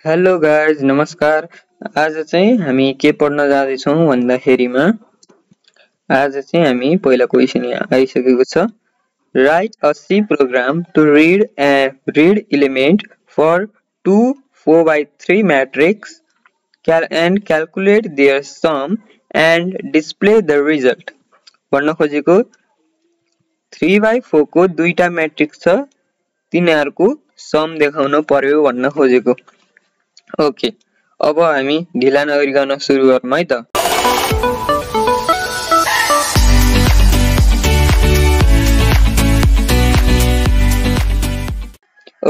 Hello guys नमस्कार। आज चाहिँ हामी के पढ्न जाँदैछौँ भन्दाखेरिमा आज चाहिँ हामी पहिला क्वेसन आइसकेको छ। Write a C program to read element for two 4x3 matrix and calculate their sum and display the result। भन्न खोजेको 3/4 को दुईटा म्याट्रिक्स छ, तिनीहरुको सम देखाउन पर्यो भन्न खोजेको। ओके, अब हामी ढिला नगरिकन सुरु गरौँ है त।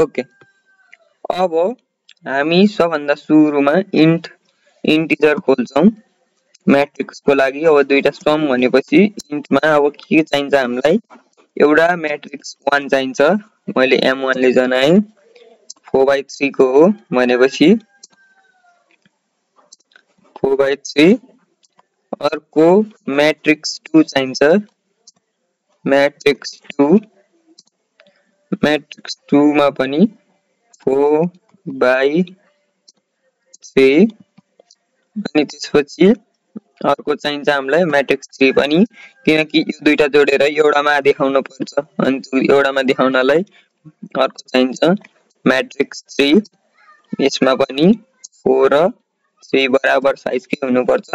ओके, अब हामी सबभन्दा सुरुमा इन्टिजर खोल्छौं म्याट्रिक्सको लागि। अब दुईटा सम भनेपछि इन्टमा अब के चाहिन्छ हामीलाई, एउटा म्याट्रिक्स 1 चाहिन्छ, मैले m1 ले जनाए 4/3 को हो भनेपछि 4/3। अर्को म्याट्रिक्स 2 चाहिन्छ, म्याट्रिक्स 2 मा पनि 4/3 अनि त्यसपछि अर्को चाहिन्छ हामीलाई म्याट्रिक्स 3 पनि, किनकि यो दुईटा जोडेर एउटामा देखाउन पर्छ। अनि एउटामा देखाउनलाई अर्को चाहिन्छ म्याट्रिक्स 3। यसमा पनि 4 र 3 बराबर साइजकै हुनुपर्छ,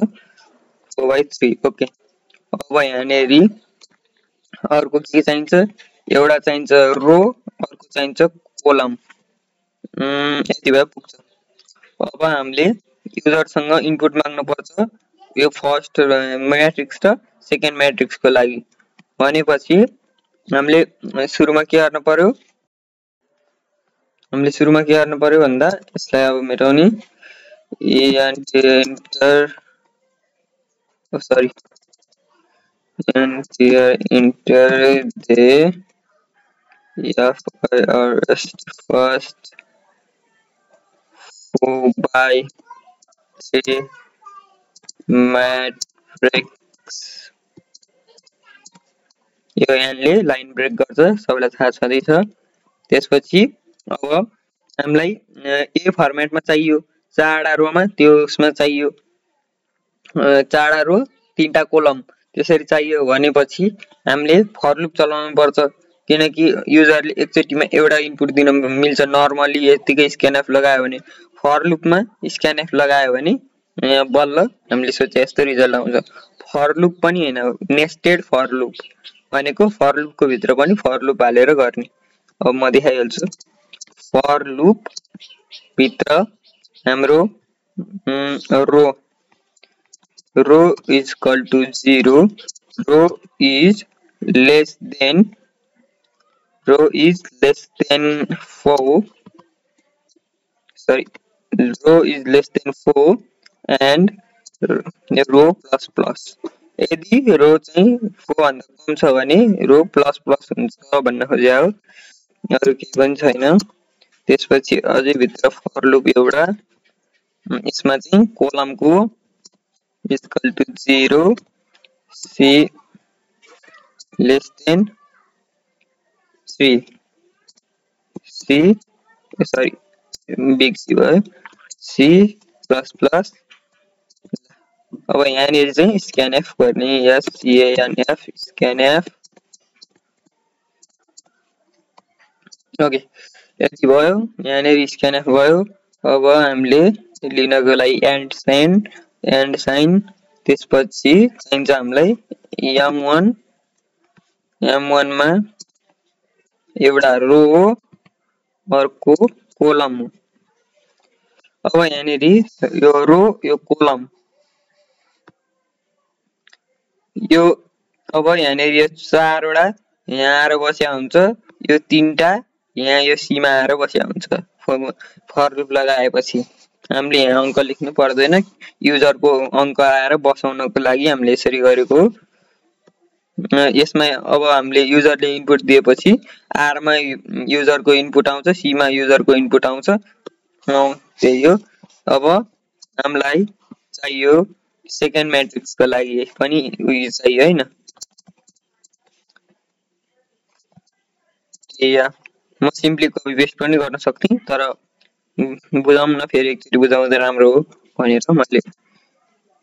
4/3। ओके, अब यहाँनेरि अर्को के चाहिन्छ, एउटा चाहिन्छ रो, अर्को चाहिन्छ कोलम। यति भए पुग्छ। अब हामीले युजरसँग इनपुट माग्नु पर्छ यो फर्स्ट म्याट्रिक्स र सेकेन्ड म्याट्रिक्सको लागि। भनेपछि हामीले सुरुमा के गर्न पर्यो, भन्दा यसलाई अब मेटाउने enter the first 4/3 matrix। यो यहाँले लाइन ब्रेक गर्छ, सबैलाई थाहा छँदैछ। त्यसपछि अब हामीलाई ए फर्मेटमा चाहियो, चारवटा रोमा त्यो उसमा चाहियो, चारवटा रो तीनटा कोलम त्यसरी चाहियो भनेपछि हामीले फर लुप चलाउनु पर्छ, किनकि युजरले एकचोटीमा एउटा इनपुट दिन मिल्छ। नर्मली यतिकै स्क्यानएफ लगायो भने, फर लुपमा स्क्यानएफ लगायो भने बल्ल हामीले सोचे जस्तो रिजल्ट आउँछ। फर लुप पनि हैन, नेस्टेड फर लुप भनेको फर लुपको भित्र पनि फर लुप हालेर गर्ने। अब म देखाइहाल्छु। फर लुप भित्र हाम्रो row is equal to 0, row is less than 4 and row plus plus. यदि रो चाहिँ 4 भन्दा कम छ भने रो प्लस प्लस हुन्छ भन्न खोजे हो, अरु केही पनि छैन। त्यसपछि अझै भित्र फर लुप एउटा, यसमा चाहिँ कोलमको is equal to 0, C less than 3, big C भयो, C प्लस प्लस। अब यहाँनिर चाहिँ स्क्यानएफ गर्ने, SCANF स्क्यानएफ। ओके, यति भयो, यहाँनिर स्क्यानएफ भयो। अब हामीले लिनको लागि एन्ड साइन, त्यसपछि चाहिन्छ हामीलाई m1 मा एउटा रो हो, अर्को कोलम हो। अब यहाँनिर यो रो यो कोलम यो, अब यहाँनिर यो चारवटा यहाँ आएर बस्या हुन्छ, यो तीनटा यहाँ यो सीमा आएर बस्या हुन्छ। फर लुप लगाएपछि हामीले यहाँ अंक लेख्नु पर्दैन, युजरको अंक आएर बसाउनको लागि हामीले यसरी गरेको। यसमा अब हामीले युजरले इनपुट दिएपछि आर मा युजरको इनपुट आउँछ, सी मा युजरको इनपुट आउँछ, त्यही हो। अब हामीलाई चाहियो सेकेन्ड म्याट्रिक्सको लागि पनि उयो चाहियो हैन, म सिम्पली कपी पेस्ट पनि गर्न सक्थे, तर बुझाउँ न, फेरि एकचोटि बुझाउँदा राम्रो हो भनेर मैले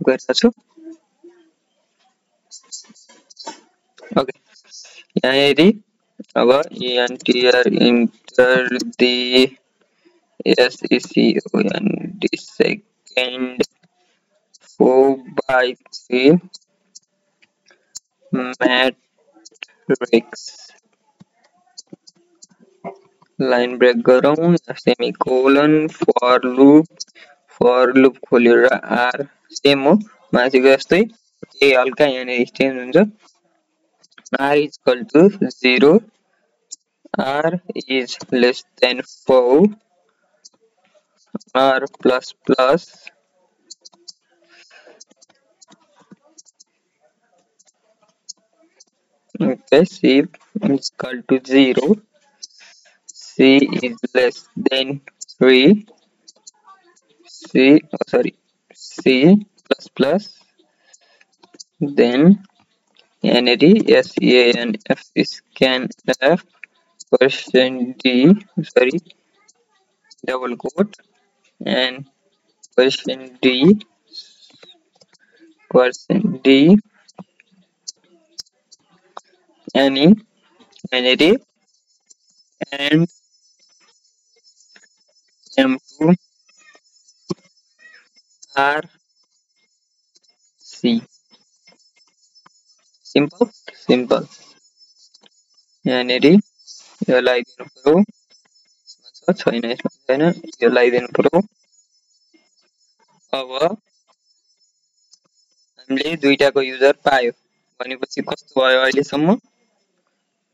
गरिरहेको छु। ओके, यहाँ हेरी अब enter the SECOND second 4/3 matrix line break गरौँ, सेमिकोलन, फर लुप खोलेर आर सेम हो माथिको जस्तै, केही हल्का यहाँनिर चेन्ज हुन्छ। r is equal to 0, r is less than 4, r plus plus okay, c is equal to 0, c is less than 3, c plus plus, then NAD SEANF scanf %d double quote and %d any NAD and M2 RC. Simple. यहाँनिर यो लगाइदिनु पर्यो, छैन यसमा छैन, यो लगाइदिनु पर्यो। अब हामीले दुईटाको युजर पायो भनेपछि कस्तो भयो, अहिलेसम्म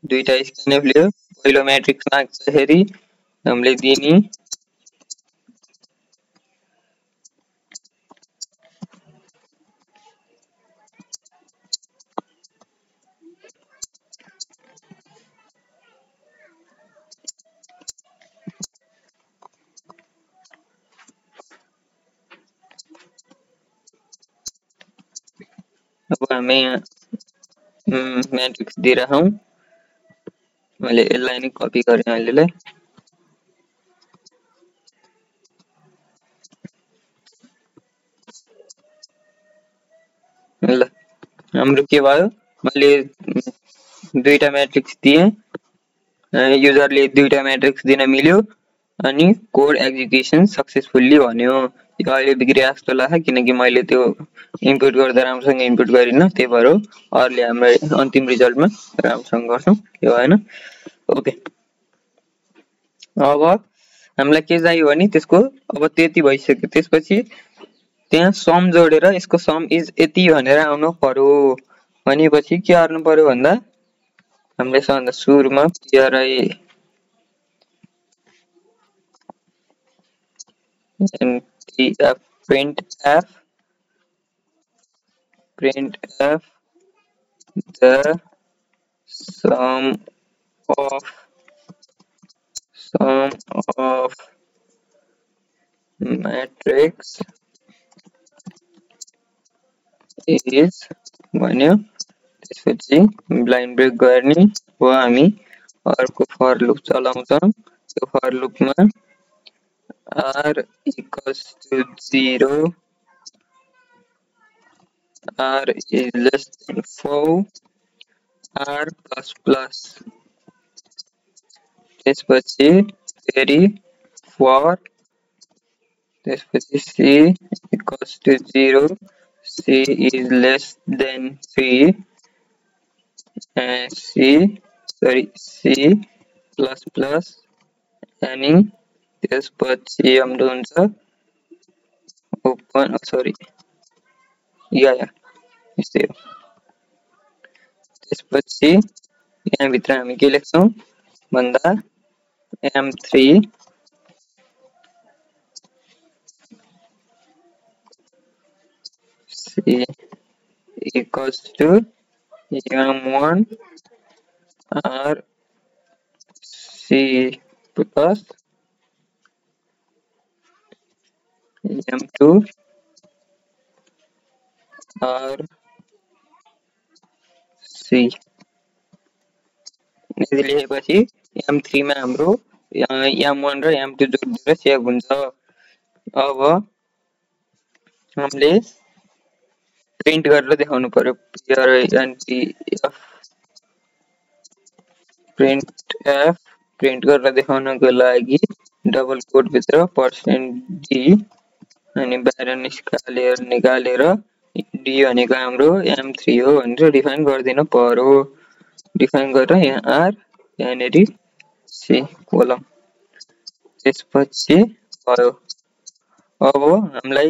दुईटा स्क्यानएफ लियो। पहिलो म्याट्रिक्स माग्दाखेरि हामीले दिने अब हामी म्याट्रिक्स दिइरहँ, मैले यसलाई नै कपी गरेँ अहिलेलाई। ल हाम्रो के भयो, मैले दुईटा म्याट्रिक्स दिएँ, युजरले दुईटा म्याट्रिक्स दिन मिल्यो अनि कोड एक्जिक्युसन सक्सेसफुल्ली भन्यो। यो अहिले बिग्रिया जस्तो लाग्छ किनकि मैले त्यो इनपुट गर्दा राम्रोसँग इनपुट गरिन, त्यही भएर अरूले हाम्रो अन्तिम रिजल्टमा राम्रोसँग गर्छौँ, यो हैन। ओके, अब हामीलाई के चाहियो भने त्यसको अब त्यति भइसक्यो, त्यसपछि त्यहाँ सम जोडेर यसको सम इज यति भनेर आउनु पर्यो। भनेपछि के गर्नु पर्यो भन्दा हामीले सबभन्दा सुरुमा printf the sum of matrix is भन्यो। त्यसपछि लाइन ब्रेक गर्ने हो, हामी अर्को फर लुप चलाउँछौँ। त्यो for लुपमा r equals to 0, r is less than 4, r plus plus, त्यसपछि फेरि for, त्यसपछि c equals to 0, c is less than 3, and c plus plus, अनि त्यसपछि हाम्रो हुन्छ ओपन यस्तै हो। त्यसपछि यहाँभित्र हामी के लेख्छौँ भन्दा M3 C equals to M1 R C plus M2 R C। यसले लेखेपछि M3 मा हाम्रो m1 र m2 जोडिदिएर सेभ हुन्छ। अब हामीले प्रिन्ट गरेर देखाउनु पर्यो। प्रिन्ट गरेर देखाउनको लागि डबल कोट भित्र %d अनि बाहिर निकालेर d भनेको हाम्रो m3 हो भनेर डिफाइन गरिदिनु पर्यो। डिफाइन गरेर यहाँ r यहाँनेरि c कोलम त्यसपछि भयो। अब हामीलाई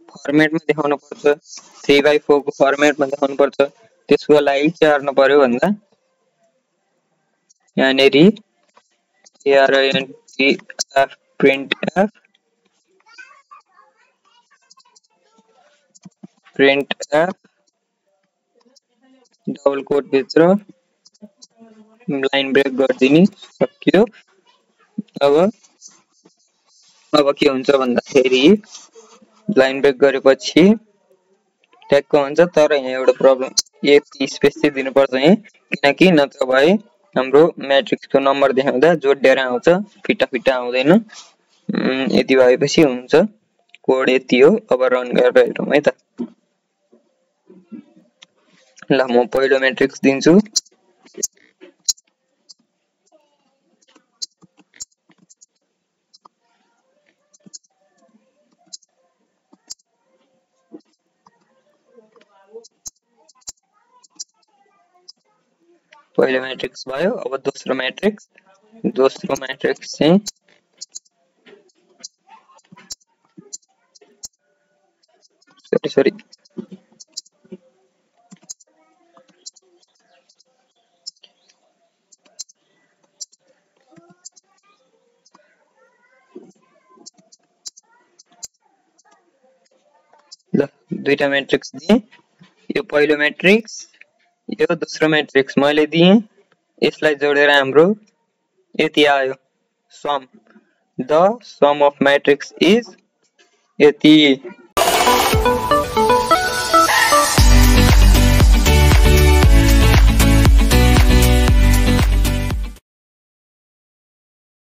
फर्मेटमा देखाउनु पर्छ, 3/4 को फर्मेटमा देखाउनु पर्छ। त्यसको लागि के गर्नु पर्यो भन्दा यहाँनेरि printf डबल कोट भित्र लाइन ब्रेक गरिदिने सक्यो। अब के हुन्छ भन्दाखेरि लाइन ब्रेक गरेपछि ट्यागको हुन्छ, तर यहाँ एउटा प्रब्लम, यति स्पेस चाहिँ दिनुपर्छ यहाँ, किनकि नत्र भए हाम्रो म्याट्रिक्सको नम्बर देखाउँदा जोडिएर आउँछ, फिटा आउँदैन। यति भएपछि हुन्छ। कोड यति हो। अब रन गरेर हेरौँ है त। ल म पहिलो म्याट्रिक्स दिन्छु। पहिलो म्याट्रिक्स भयो। अब दोस्रो म्याट्रिक्स चाहिँ सरी ल दुईटा म्याट्रिक्स दिए। यो पहिलो म्याट्रिक्स, यो दोस्रो म्याट्रिक्स मैले दिएँ। यसलाई जोडेर हाम्रो यति आयो, sum. The sum of matrix is यति।